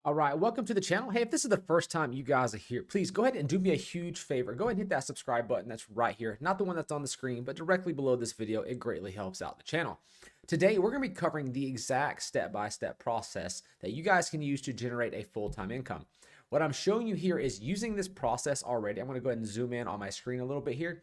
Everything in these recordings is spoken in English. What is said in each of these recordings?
All right, welcome to the channel. Hey, if this is the first time you guys are here, please go ahead and do me a huge favor. Go ahead and hit that subscribe button that's right here. Not the one that's on the screen, but directly below this video. It greatly helps out the channel. Today, we're going to be covering the exact step-by-step process that you guys can use to generate a full-time income. What I'm showing you here is using this process already. I'm going to go ahead and zoom in on my screen a little bit here.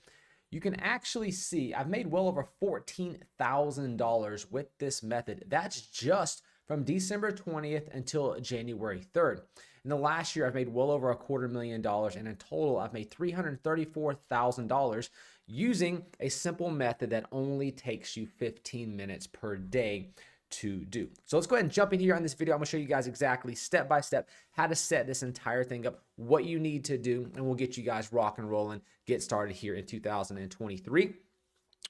You can actually see I've made well over $14,000 with this method. That's just from December 20th until January 3rd. In the last year, I've made well over $250,000, and in total, I've made $334,000 using a simple method that only takes you 15 minutes per day to do. So let's go ahead and jump in here on this video. I'm gonna show you guys exactly step by step how to set this entire thing up, what you need to do, and we'll get you guys rock and rolling, get started here in 2023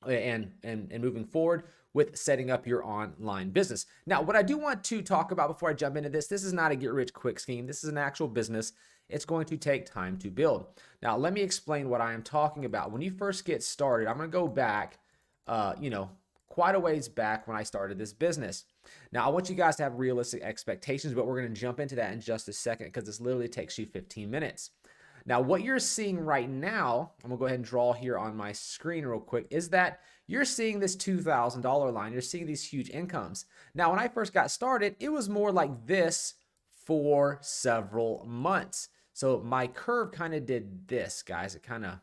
and moving forward with setting up your online business. Now, what I do want to talk about before I jump into this is not a get rich quick scheme. This is an actual business. It's going to take time to build. Now, let me explain what I am talking about. When you first get started, I'm going to go back, quite a ways back when I started this business. Now, I want you guys to have realistic expectations, but we're going to jump into that in just a second because this literally takes you 15 minutes. Now, what you're seeing right now, I'm going to go ahead and draw here on my screen real quick, is that you're seeing this $2,000 line. You're seeing these huge incomes. Now, when I first got started, it was more like this for several months. So my curve kind of did this, guys. It kind of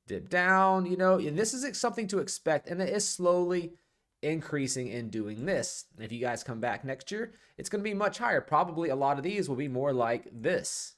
dipped down, and this is something to expect, and it is slowly increasing in doing this. If you guys come back next year, it's going to be much higher. Probably a lot of these will be more like this.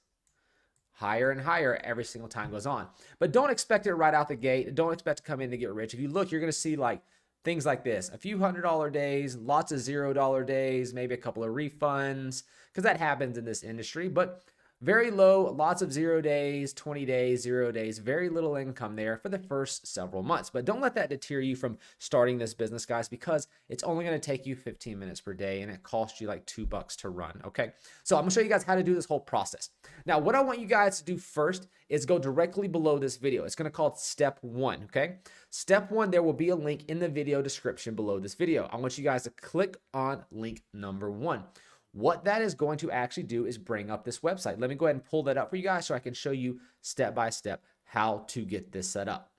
Higher and higher every single time goes on. But don't expect it right out the gate. Don't expect to come in to get rich. If you look, you're going to see like things like this. A few $100 days, lots of $0 days, maybe a couple of refunds, because that happens in this industry. But very low, lots of 0 days, 20 days, 0 days, very little income there for the first several months. But don't let that deter you from starting this business, guys, because it's only going to take you 15 minutes per day and it costs you like $2 to run, okay? So I'm going to show you guys how to do this whole process. Now, what I want you guys to do first is go directly below this video. It's going to call it step 1, okay? Step 1, there will be a link in the video description below this video. I want you guys to click on link number 1. What that is going to actually do is bring up this website. Let me go ahead and pull that up for you guys so I can show you step by step how to get this set up.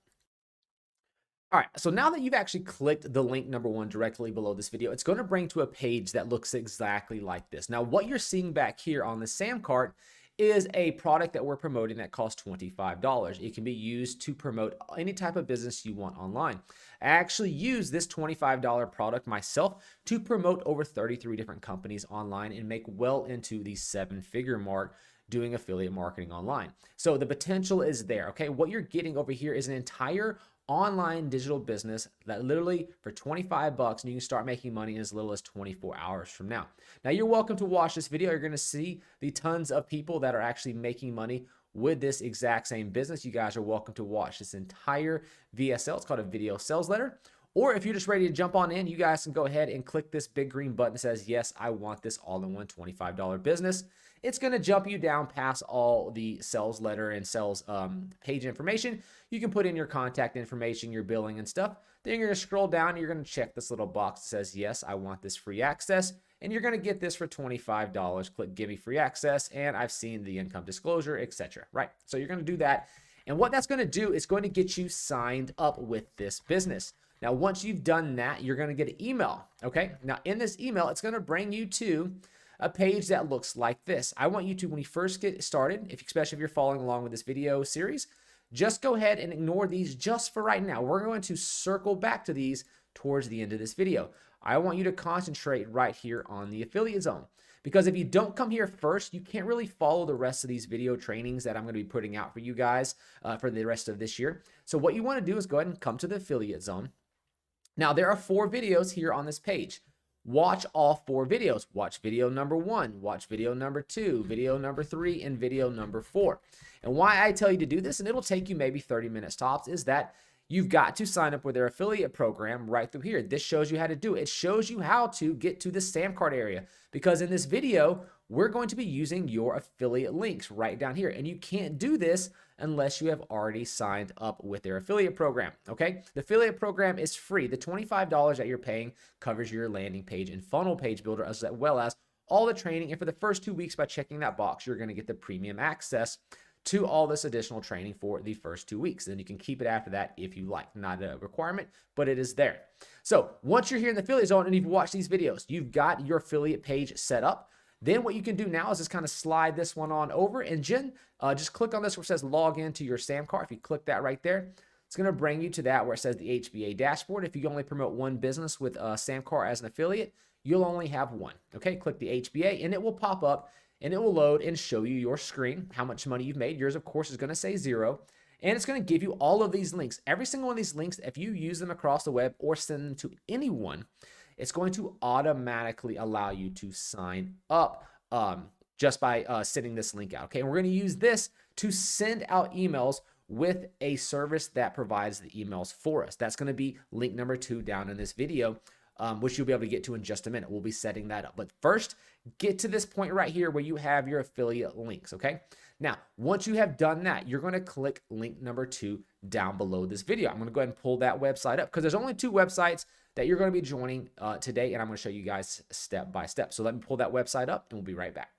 All right, so now that you've actually clicked the link number 1 directly below this video, it's going to bring to a page that looks exactly like this. Now, what you're seeing back here on the Sam cart is a product that we're promoting that costs $25. It can be used to promote any type of business you want online. I actually use this $25 product myself to promote over 33 different companies online and make well into the 7-figure mark doing affiliate marketing online. So the potential is there, okay? What you're getting over here is an entire online digital business that literally for 25 bucks, and you can start making money in as little as 24 hours from now. Now, you're welcome to watch this video. You're going to see the tons of people that are actually making money with this exact same business. You guys are welcome to watch this entire VSL. It's called a video sales letter. Or if you're just ready to jump on in, you guys can go ahead and click this big green button that says, yes, I want this all-in-one $25 business. It's going to jump you down past all the sales letter and sales page information. You can put in your contact information, your billing and stuff. Then you're going to scroll down and you're going to check this little box that says, yes, I want this free access. And you're going to get this for $25. Click give me free access. And I've seen the income disclosure, etc. Right. So you're going to do that. And what that's going to do is going to get you signed up with this business. Now, once you've done that, you're going to get an email. Okay. Now, in this email, it's going to bring you to a page that looks like this. I want you to, when you first get started, especially if you're following along with this video series, just go ahead and ignore these just for right now. We're going to circle back to these towards the end of this video. I want you to concentrate right here on the affiliate zone, because if you don't come here first, you can't really follow the rest of these video trainings that I'm going to be putting out for you guys for the rest of this year. So what you want to do is go ahead and come to the affiliate zone. Now, there are 4 videos here on this page. Watch all 4 videos. Watch video number 1, watch video number 2, video number 3, and video number 4. And why I tell you to do this, and it'll take you maybe 30 minutes tops, is that you've got to sign up with their affiliate program right through here. This shows you how to do it. It shows you how to get to the Sam cart area, because in this video, we're going to be using your affiliate links right down here. And you can't do this unless you have already signed up with their affiliate program, okay? The affiliate program is free. The $25 that you're paying covers your landing page and funnel page builder, as well as all the training. And for the first 2 weeks, by checking that box, you're going to get the premium access to all this additional training for the first 2 weeks. Then you can keep it after that if you like. Not a requirement, but it is there. So once you're here in the affiliate zone and you've watched these videos, you've got your affiliate page set up. Then what you can do now is just kind of slide this one on over, and just click on this where it says log into your Samcar. If you click that right there, it's going to bring you to that where it says the HBA dashboard. If you only promote one business with Samcar as an affiliate, you'll only have one. Okay, click the HBA and it will pop up and it will load and show you your screen, how much money you've made. Yours, of course, is going to say 0. And it's going to give you all of these links. Every single one of these links, if you use them across the web or send them to anyone, it's going to automatically allow you to sign up just by sending this link out. Okay, and we're going to use this to send out emails with a service that provides the emails for us. That's going to be link number 2 down in this video, which you'll be able to get to in just a minute. We'll be setting that up. But first, get to this point right here where you have your affiliate links, okay? Now, once you have done that, you're going to click link number 2 down below this video. I'm going to go ahead and pull that website up because there's only 2 websites that you're going to be joining today, and I'm going to show you guys step by step. So let me pull that website up, and we'll be right back.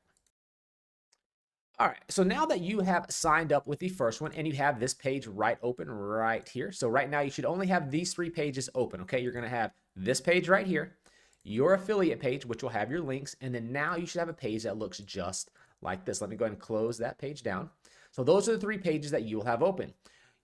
All right, so now that you have signed up with the first one and you have this page right open right here. So right now you should only have these 3 pages open, okay? You're going to have this page right here, your affiliate page, which will have your links, and then now you should have a page that looks just like this. Let me go ahead and close that page down. So those are the 3 pages that you will have open.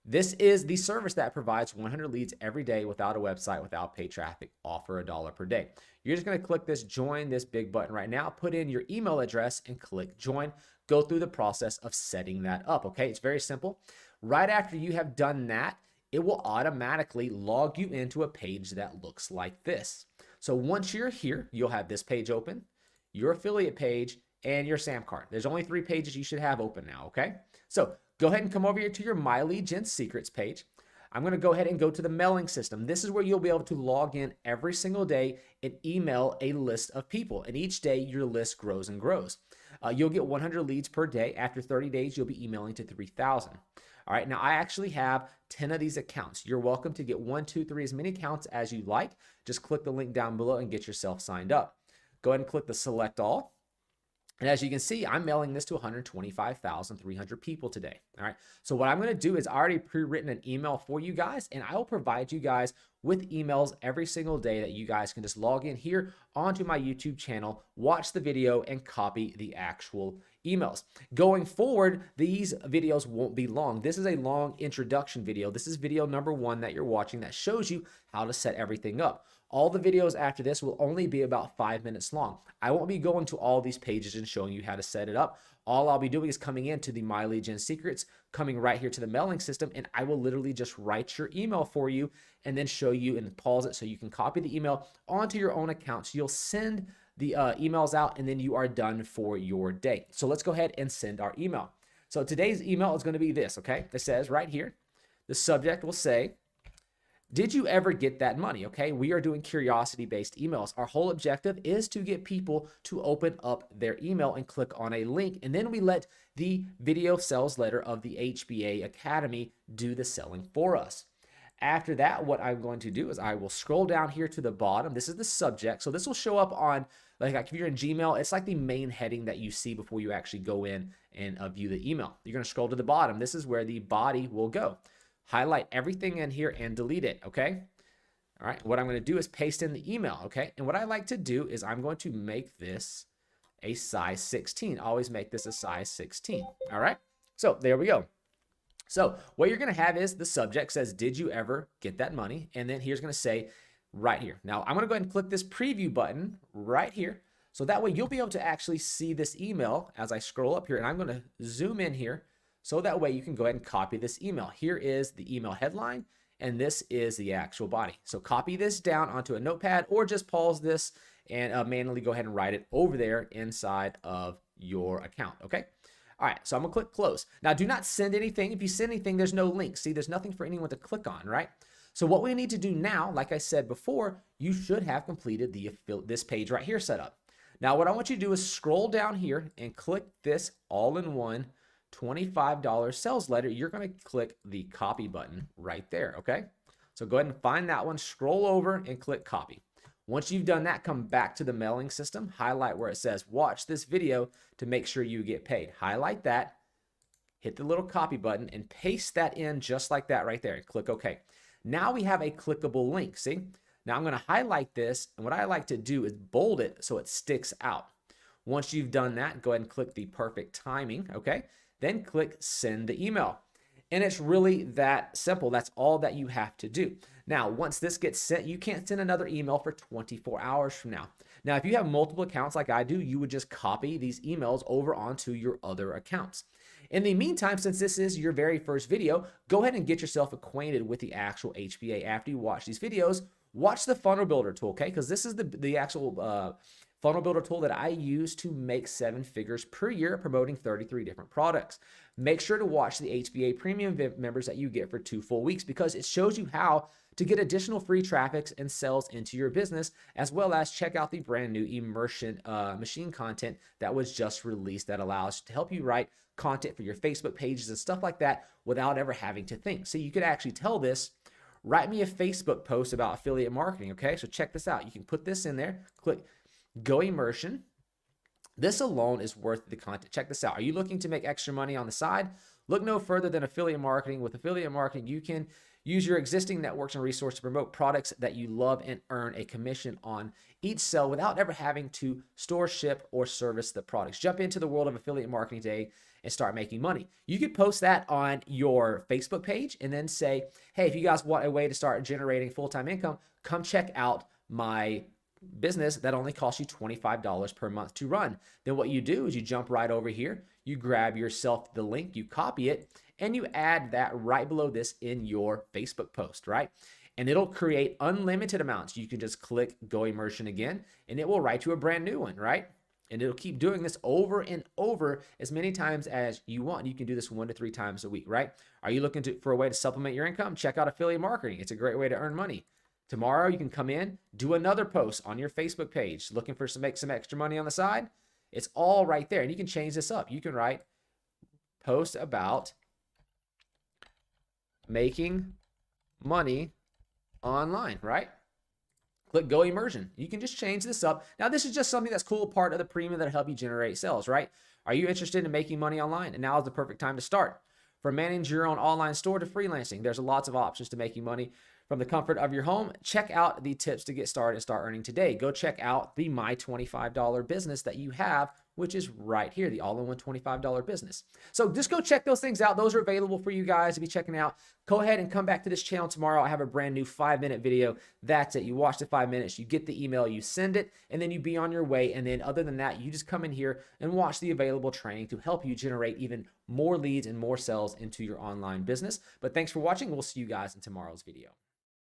This is the service that provides 100 leads every day without a website, without paid traffic, offer $1 per day. You're just going to click this join, this big button right now, put in your email address and click join. Go through the process of setting that up, okay? It's very simple. Right after you have done that, it will automatically log you into a page that looks like this. So once you're here, you'll have this page open, your affiliate page, and your Samcar. There's only 3 pages you should have open now, okay? So go ahead and come over here to your My Lead Gen Secrets page. I'm going to go ahead and go to the mailing system. This is where you'll be able to log in every single day and email a list of people. And each day, your list grows and grows. You'll get 100 leads per day. After 30 days, you'll be emailing to 3,000. All right, now I actually have 10 of these accounts. You're welcome to get 1, 2, 3, as many accounts as you like. Just click the link down below and get yourself signed up. Go ahead and click the select all. And as you can see, I'm mailing this to 125,300 people today. All right. So what I'm going to do is I already pre-written an email for you guys, and I will provide you guys with emails every single day that you guys can just log in here onto my YouTube channel, watch the video, and copy the actual emails. Going forward, these videos won't be long. This is a long introduction video. This is video number 1 that you're watching that shows you how to set everything up. All the videos after this will only be about 5 minutes long. I won't be going to all these pages and showing you how to set it up. All I'll be doing is coming into the My Lead Gen Secrets, coming right here to the mailing system, and I will literally just write your email for you and then show you and pause it so you can copy the email onto your own account. So you'll send the emails out and then you are done for your day. So let's go ahead and send our email. So today's email is going to be this, okay? It says right here, the subject will say, did you ever get that money? Okay, we are doing curiosity-based emails. Our whole objective is to get people to open up their email and click on a link, and then we let the video sales letter of the HBA Academy do the selling for us. After that, what I'm going to do is I will scroll down here to the bottom. This is the subject. So this will show up on, like if you're in Gmail, it's like the main heading that you see before you actually go in and view the email. You're going to scroll to the bottom. This is where the body will go. Highlight everything in here and delete it, okay? All right, what I'm going to do is paste in the email, okay? And what I like to do is I'm going to make this a size 16. Always make this a size 16, all right? So there we go. So what you're going to have is the subject says, did you ever get that money? And then here's going to say right here. Now, I'm going to go ahead and click this preview button right here. So that way you'll be able to actually see this email as I scroll up here. And I'm going to zoom in here. So that way you can go ahead and copy this email. Here is the email headline, and this is the actual body. So copy this down onto a notepad or just pause this and manually go ahead and write it over there inside of your account, okay? All right, so I'm gonna click close. Now do not send anything. If you send anything, there's no link. See, there's nothing for anyone to click on, right? So what we need to do now, like I said before, you should have completed this page right here set up. Now what I want you to do is scroll down here and click this all-in-one $25 sales letter. You're going to click the copy button right there, okay? So go ahead and find that one, scroll over and click copy. Once you've done that, come back to the mailing system, highlight where it says watch this video to make sure you get paid. Highlight that, hit the little copy button and paste that in just like that right there and click OK. Now we have a clickable link. See? Now I'm going to highlight this, and what I like to do is bold it so it sticks out. Once you've done that, go ahead and click the perfect timing, okay? Then click send the email. And it's really that simple. That's all that you have to do. Now, once this gets sent, you can't send another email for 24 hours from now. Now, if you have multiple accounts like I do, you would just copy these emails over onto your other accounts. In the meantime, since this is your very first video, go ahead and get yourself acquainted with the actual HBA. After you watch these videos, watch the funnel builder tool, okay? Because this is the actual funnel builder tool that I use to make 7 figures per year promoting 33 different products. Make sure to watch the HBA premium members that you get for 2 full weeks because it shows you how to get additional free traffic and sales into your business, as well as check out the brand new immersion machine content that was just released that allows to help you write content for your Facebook pages and stuff like that without ever having to think. So you could actually tell this, write me a Facebook post about affiliate marketing, okay? So check this out. You can put this in there, click Go Immersion. This alone is worth the content. Check this out. Are you looking to make extra money on the side? Look no further than affiliate marketing. With affiliate marketing, you can use your existing networks and resources to promote products that you love and earn a commission on each sale without ever having to store, ship, or service the products. Jump into the world of affiliate marketing today and start making money. You could post that on your Facebook page and then say, hey, if you guys want a way to start generating full-time income, come check out my business that only costs you $25 per month to run. Then what you do is you jump right over here, you grab yourself the link, you copy it, and you add that right below this in your Facebook post, right? And it'll create unlimited amounts. You can just click Go Immersion again, and it will write you a brand new one, right? And it'll keep doing this over and over as many times as you want. You can do this 1 to 3 times a week, right? Are you looking for a way to supplement your income? Check out affiliate marketing. It's a great way to earn money. Tomorrow, you can come in, do another post on your Facebook page, looking for make some extra money on the side. It's all right there. And you can change this up. You can write post about making money online, right? Click Go Immersion. You can just change this up. Now, this is just something that's cool, part of the premium that'll help you generate sales, right? Are you interested in making money online? And now is the perfect time to start. From managing your own online store to freelancing, there's lots of options to making money from the comfort of your home. Check out the tips to get started and start earning today. Go check out the My $25 business that you have, which is right here, the all-in-one $25 business. So just go check those things out. Those are available for you guys to be checking out. Go ahead and come back to this channel tomorrow. I have a brand new 5-minute video. That's it. You watch the 5 minutes, you get the email, you send it, and then you be on your way. And then other than that, you just come in here and watch the available training to help you generate even more leads and more sales into your online business. But thanks for watching. We'll see you guys in tomorrow's video.